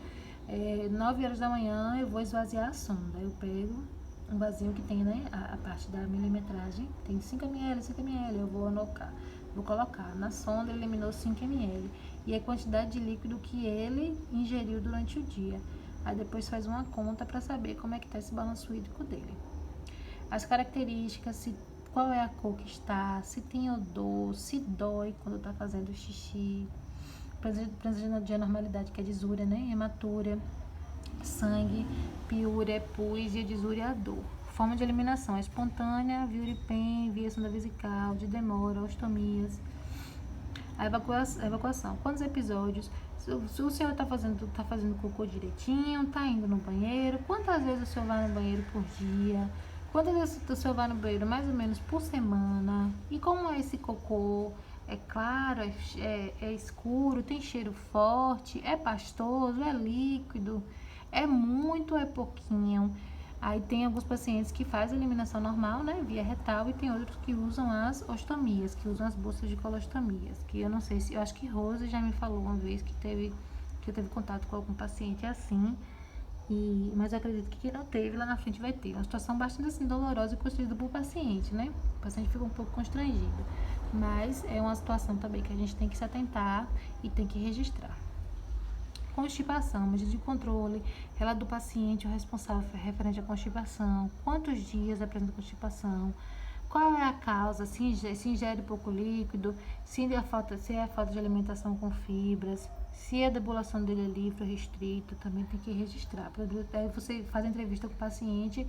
9 horas da manhã eu vou esvaziar a sonda. Eu pego um vasinho que tem, né? A parte da milimetragem, tem 5 ml, 5 ml, eu vou colocar. Na sonda ele eliminou 5 ml. E a quantidade de líquido que ele ingeriu durante o dia. Aí depois faz uma conta para saber como é que está esse balanço hídrico dele. As características, qual é a cor que está, se tem odor, se dói quando está fazendo xixi, presença de anormalidade, que é disúria, né? Hematúria, sangue, piúria, pus e a disúria a dor. Forma de eliminação espontânea, via uripem, via sonda vesical, de demora, ostomias. A evacuação. Quantos episódios? Se o senhor está fazendo cocô direitinho, está indo no banheiro, quantas vezes o senhor vai no banheiro por dia? Quantas vezes o senhor vai no banheiro mais ou menos por semana? E como é esse cocô? É claro, é escuro, tem cheiro forte, é pastoso, é líquido, é muito, é pouquinho. Aí tem alguns pacientes que fazem a eliminação normal, né, via retal, e tem outros que usam as ostomias, que usam as bolsas de colostomias, que eu não sei se, eu acho que Rose já me falou uma vez que eu teve contato com algum paciente assim, mas eu acredito que quem não teve, lá na frente vai ter. Uma situação bastante assim dolorosa e constrangida para o paciente, né? O paciente fica um pouco constrangido, mas é uma situação também que a gente tem que se atentar e tem que registrar. Constipação, medida de controle, relato do paciente, o responsável referente à constipação, quantos dias apresenta constipação, qual é a causa, se ingere pouco líquido, se é a falta de alimentação com fibras, se a debulação dele é livre ou restrito, também tem que registrar. Aí você faz a entrevista com o paciente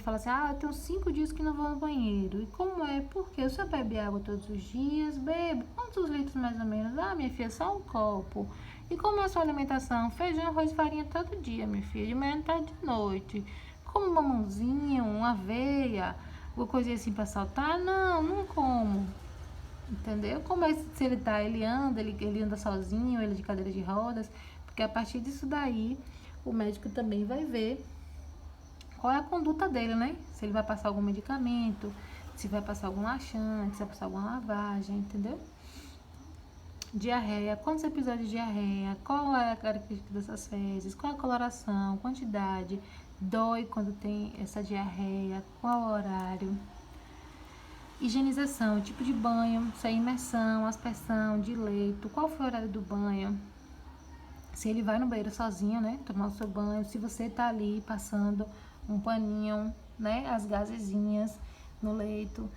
fala assim, eu tenho 5 dias que não vou no banheiro. E como é? Porque o senhor bebe água todos os dias? Bebe. Quantos litros mais ou menos? Minha filha, só um copo. E como é a sua alimentação? Feijão, arroz e farinha todo dia, minha filha. De manhã, tarde, de noite. Como um mamãozinho, uma aveia, alguma coisinha assim pra saltar? Não como. Entendeu? Como é se ele anda sozinho, ele de cadeira de rodas. Porque a partir disso daí, o médico também vai ver qual é a conduta dele, né? Se ele vai passar algum medicamento, se vai passar algum laxante, se vai passar alguma lavagem, entendeu? Diarreia, quantos episódios de diarreia, qual é a característica dessas fezes, qual é a coloração, quantidade, dói quando tem essa diarreia, qual é o horário. Higienização, tipo de banho, se é imersão, aspersão, de leito, qual foi o horário do banho, se ele vai no banheiro sozinho, né, tomar o seu banho, se você tá ali passando um paninho, né, as gazezinhas no leito,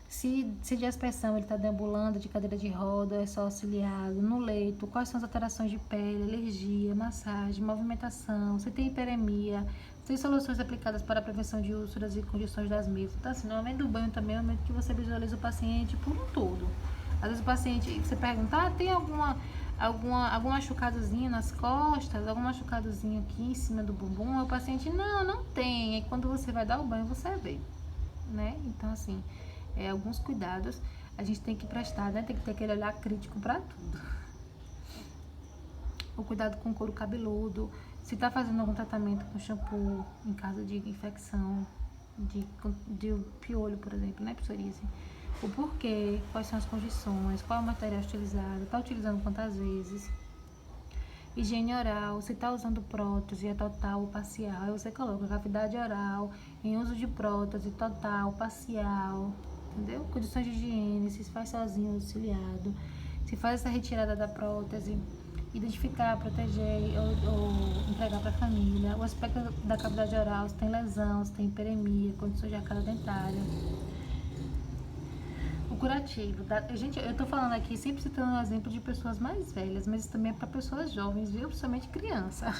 se de aspersão ele está deambulando de cadeira de roda, é só auxiliado, no leito, quais são as alterações de pele, alergia, massagem, movimentação, se tem hiperemia, se tem soluções aplicadas para a prevenção de úlceras e condições das mesmas. Então, assim, no momento do banho também é o momento que você visualiza o paciente por um todo. Às vezes o paciente, você pergunta, tem algum machucadozinho nas costas, algum machucadozinho aqui em cima do bumbum? Aí o paciente, não tem. Aí quando você vai dar o banho, você vê, né? Então, assim, alguns cuidados a gente tem que prestar, né? Tem que ter aquele olhar crítico para tudo. O cuidado com o couro cabeludo, se tá fazendo algum tratamento com shampoo em caso de infecção, de piolho, por exemplo, né? Psoríase. O porquê, quais são as condições, qual é o material utilizado, tá utilizando quantas vezes. Higiene oral, se está usando prótese, é total ou parcial, aí você coloca cavidade oral, em uso de prótese, total, parcial, entendeu? Condições de higiene, se faz sozinho ou auxiliado, se faz essa retirada da prótese, identificar, proteger ou entregar para a família, o aspecto da cavidade oral, se tem lesão, se tem hiperemia, condições de arcada dentária. O curativo, gente, eu tô falando aqui sempre citando um exemplo de pessoas mais velhas, mas isso também é para pessoas jovens, viu? Principalmente criança.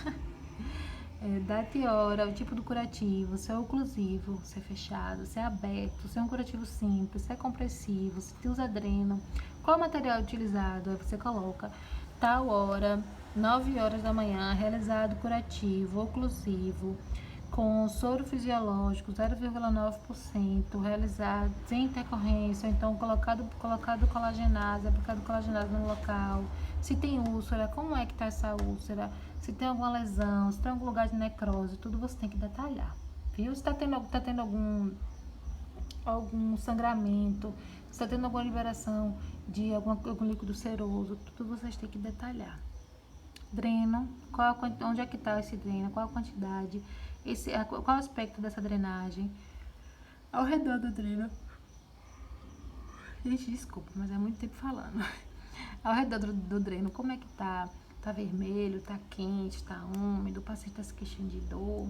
Data e hora, o tipo do curativo, se é oclusivo, se é fechado, se é aberto, se é um curativo simples, se é compressivo, se usa dreno, qual o material utilizado, aí você coloca tal hora, 9 horas da manhã, realizado curativo, oclusivo, com soro fisiológico 0,9%, realizado sem intercorrência, então colocado colagenase, aplicado colagenase no local, se tem úlcera, como é que está essa úlcera, se tem alguma lesão, se tem algum lugar de necrose, tudo você tem que detalhar, viu? Se está tendo algum sangramento, se está tendo alguma liberação de algum líquido seroso, tudo vocês têm que detalhar. Dreno, onde é que está esse dreno, qual a quantidade, qual o aspecto dessa drenagem, ao redor do dreno. Gente, desculpa, mas é muito tempo falando. Ao redor do dreno, como é que tá? Tá vermelho, tá quente, tá úmido, o paciente tá se queixando de dor.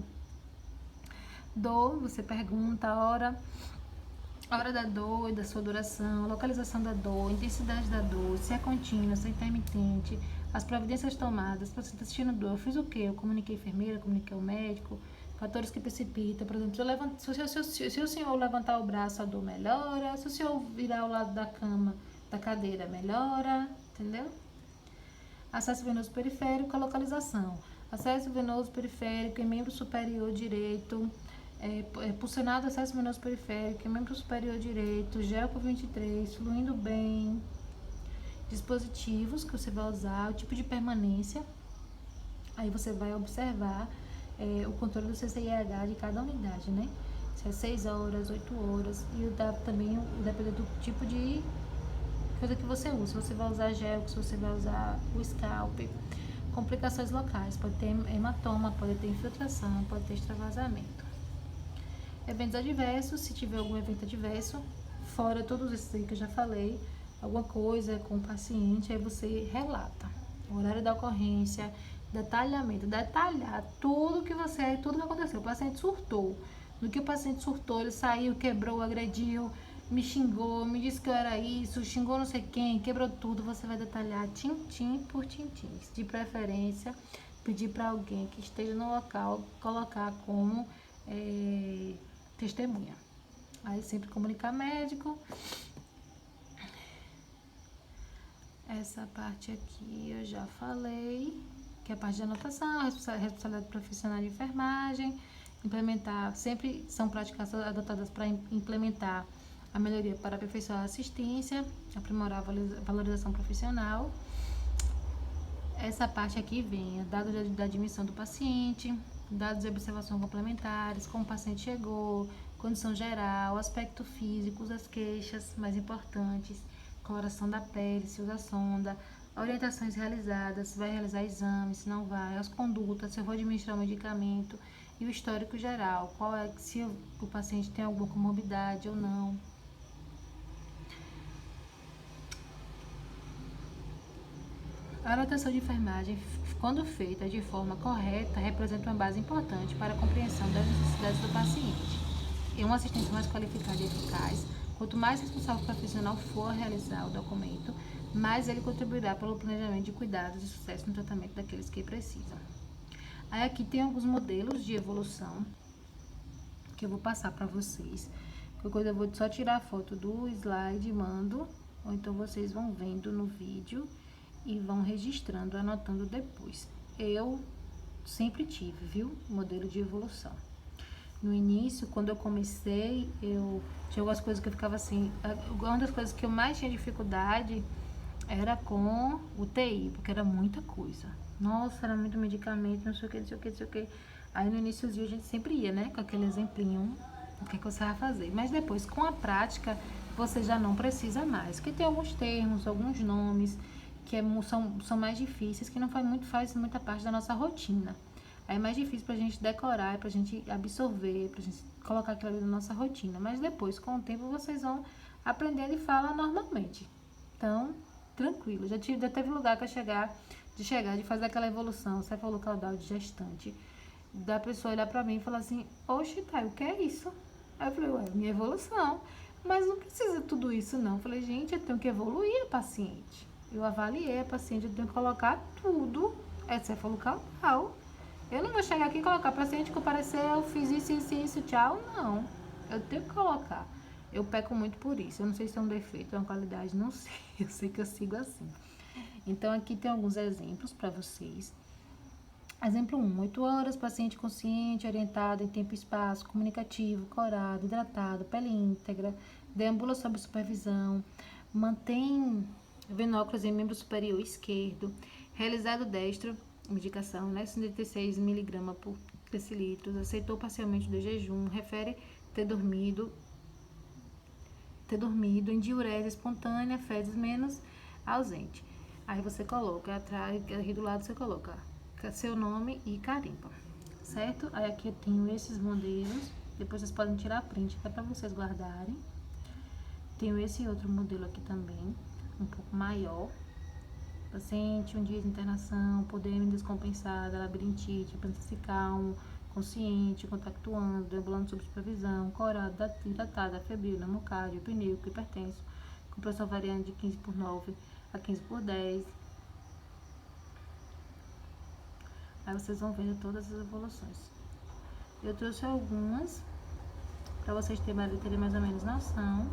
Dor, você pergunta a hora da dor e da sua duração, localização da dor, intensidade da dor, se é contínua, se é intermitente, as providências tomadas, se você está assistindo dor, eu fiz o quê? Eu comuniquei a enfermeira, comuniquei ao médico, fatores que precipitam, por exemplo, se o senhor levantar o braço, a dor melhora, se o senhor virar ao lado da cama, da cadeira, melhora, entendeu? Acesso venoso periférico, a localização. Acesso venoso periférico em membro superior direito, pulsionado acesso venoso periférico em membro superior direito, gel por 23, fluindo bem. Dispositivos que você vai usar, o tipo de permanência. Aí você vai observar o controle do CCIH de cada unidade, né? Se é 6 horas, 8 horas. E também depende do tipo de coisa que você usa. Se você vai usar gel, se você vai usar o scalp. Complicações locais. Pode ter hematoma, pode ter infiltração, pode ter extravasamento. Eventos adversos, se tiver algum evento adverso, fora todos esses aí que eu já falei, alguma coisa com o paciente, aí você relata o horário da ocorrência, detalhamento, detalhar tudo que aconteceu. O paciente surtou. No que o paciente surtou, ele saiu, quebrou, agrediu, me xingou, me disse que eu era isso, xingou não sei quem, quebrou tudo. Você vai detalhar tintim por tintim. De preferência, pedir para alguém que esteja no local colocar como testemunha. Aí sempre comunicar médico. Essa parte aqui eu já falei, que é a parte de anotação, responsabilidade profissional de enfermagem, implementar, sempre são práticas adotadas para implementar a melhoria para aperfeiçoar a assistência, aprimorar a valorização profissional. essa parte aqui vem dados da admissão do paciente, dados de observação complementares, como o paciente chegou, condição geral, aspecto físico, as queixas mais importantes, coloração da pele, se usa sonda, orientações realizadas, se vai realizar exames, se não vai, as condutas, se eu vou administrar o medicamento e o histórico geral, qual é, se o paciente tem alguma comorbidade ou não. A anotação de enfermagem, quando feita de forma correta, representa uma base importante para a compreensão das necessidades do paciente. Em uma assistência mais qualificada e eficaz, quanto mais responsável o profissional for a realizar o documento, mais ele contribuirá para o planejamento de cuidados e sucesso no tratamento daqueles que precisam. Aí aqui tem alguns modelos de evolução que eu vou passar para vocês. Qualquer coisa eu vou só tirar a foto do slide e mando, ou então vocês vão vendo no vídeo e vão registrando, anotando depois. Eu sempre tive, viu? Modelo de evolução. No início, quando eu comecei, eu tinha algumas coisas que eu ficava assim. Uma das coisas que eu mais tinha dificuldade era com o TI, porque era muita coisa. Nossa, era muito medicamento, não sei o que, não sei o que, não sei o que. Aí no iníciozinho a gente sempre ia, né? Com aquele exemplinho, o que você vai fazer. Mas depois, com a prática, você já não precisa mais. Porque tem alguns termos, alguns nomes que são mais difíceis, que não faz muita parte da nossa rotina. Aí é mais difícil pra gente decorar, pra gente absorver, pra gente colocar aquilo ali na nossa rotina. Mas depois, com o tempo, vocês vão aprendendo e falam normalmente. Então, tranquilo. Já teve lugar que de fazer aquela evolução, você falou caudal de gestante, da pessoa olhar pra mim e falar assim, oxe, Thay, o que é isso? Aí eu falei, ué, minha evolução. Mas não precisa tudo isso, não. Eu falei, gente, eu tenho que evoluir a paciente. Eu avaliei a paciente, eu tenho que colocar tudo. Você falou caudal. Eu não vou chegar aqui e colocar paciente que apareceu, fiz isso, tchau. Não. Eu tenho que colocar. Eu peco muito por isso. Eu não sei se é um defeito, é uma qualidade, não sei. Eu sei que eu sigo assim. Então, aqui tem alguns exemplos para vocês. Exemplo 1. 8 horas, paciente consciente, orientado em tempo e espaço, comunicativo, corado, hidratado, pele íntegra, deambula sob supervisão, mantém binóculos em membro superior esquerdo, realizado destro, medicação, né, 66 mg por decilitros, aceitou parcialmente do jejum, refere ter dormido em diurese espontânea, fezes menos ausente. Aí você coloca, atrás, aqui do lado você coloca seu nome e carimba, certo? Aí aqui eu tenho esses modelos, depois vocês podem tirar print, até para vocês guardarem. Tenho esse outro modelo aqui também, um pouco maior. Paciente, 1 dia de internação, podendo descompensada, labirintite, pensa-se calmo, consciente, contactuando, deambulando sob supervisão, corado, hidratada, febril, hemocárdio, pneuco, hipertenso, com pressão variando de 15/9 a 15/10. Aí vocês vão vendo todas as evoluções. Eu trouxe algumas para vocês terem mais ou menos noção.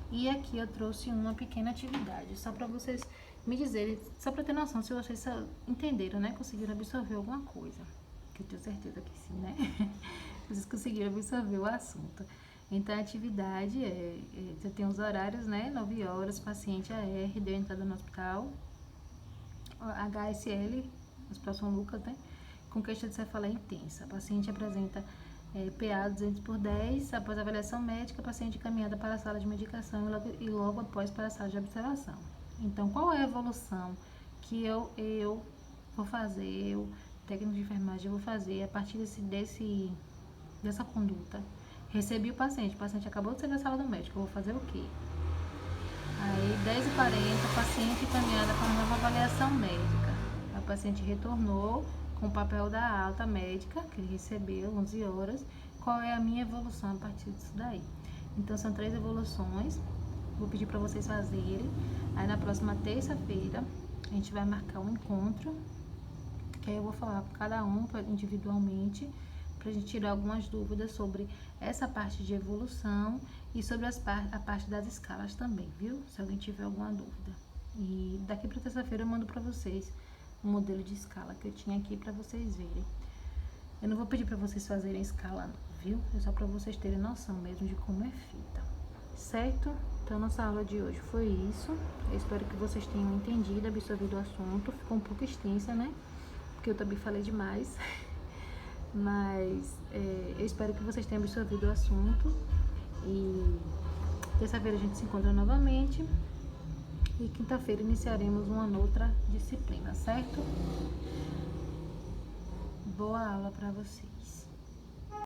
E aqui eu trouxe uma pequena atividade, só para vocês me dizerem, só para ter noção se vocês entenderam, né? Conseguiram absorver alguma coisa. Que eu tenho certeza que sim, né? Vocês conseguiram absorver o assunto. Então, a atividade você tem os horários, né? 9 horas, paciente AR, deu entrada no hospital. HSL, Hospital São Lucas, né? Com queixa de cefaleia intensa. A paciente apresenta PA 200/10, após avaliação médica, a paciente encaminhada para a sala de medicação e logo após para a sala de observação. Então, qual é a evolução que eu vou fazer, técnico de enfermagem, eu vou fazer a partir dessa conduta? Recebi o paciente acabou de sair da sala do médico, eu vou fazer o quê? Aí, 10h40, paciente encaminhada para uma nova avaliação médica. A paciente retornou com o papel da alta médica, que ele recebeu, 11 horas. Qual é a minha evolução a partir disso daí? Então, são 3 evoluções. Vou pedir para vocês fazerem. Aí, na próxima terça-feira, a gente vai marcar um encontro, que aí eu vou falar com cada um individualmente, pra gente tirar algumas dúvidas sobre essa parte de evolução e sobre a parte das escalas também, viu? Se alguém tiver alguma dúvida. E daqui pra terça-feira eu mando pra vocês o modelo de escala que eu tinha aqui pra vocês verem. Eu não vou pedir pra vocês fazerem escala não, viu? É só pra vocês terem noção mesmo de como é feita, certo? Então, nossa aula de hoje foi isso. Eu espero que vocês tenham entendido, absorvido o assunto. Ficou um pouco extensa, né? Porque eu também falei demais. Mas eu espero que vocês tenham absorvido o assunto. E terça-feira a gente se encontra novamente. E quinta-feira iniciaremos uma outra disciplina, certo? Boa aula para vocês.